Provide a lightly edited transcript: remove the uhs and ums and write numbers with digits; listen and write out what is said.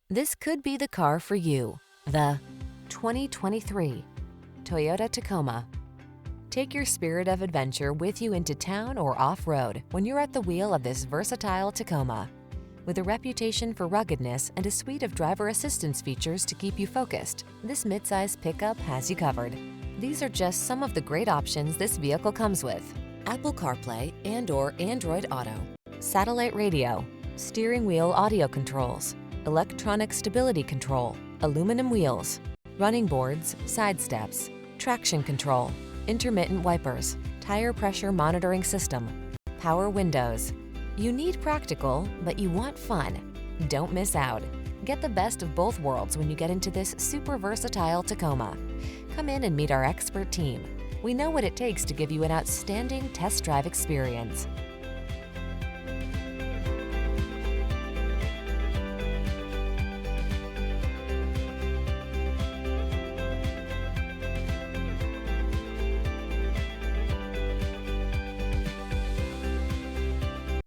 This could be the car for you. The 2023 Toyota Tacoma. Take your spirit of adventure with you into town or off-road when you're at the wheel of this versatile Tacoma. With a reputation for ruggedness and a suite of driver assistance features to keep you focused, this midsize pickup has you covered. These are just some of the great options this vehicle comes with: Apple CarPlay and/or Android Auto, satellite radio, steering wheel audio controls, electronic stability control, aluminum wheels, running boards, side steps, traction control, intermittent wipers, tire pressure monitoring system, power windows. You need practical, but you want fun. Don't miss out. Get the best of both worlds when you get into this super versatile Tacoma. Come in and meet our expert team. We know what it takes to give you an outstanding test drive experience.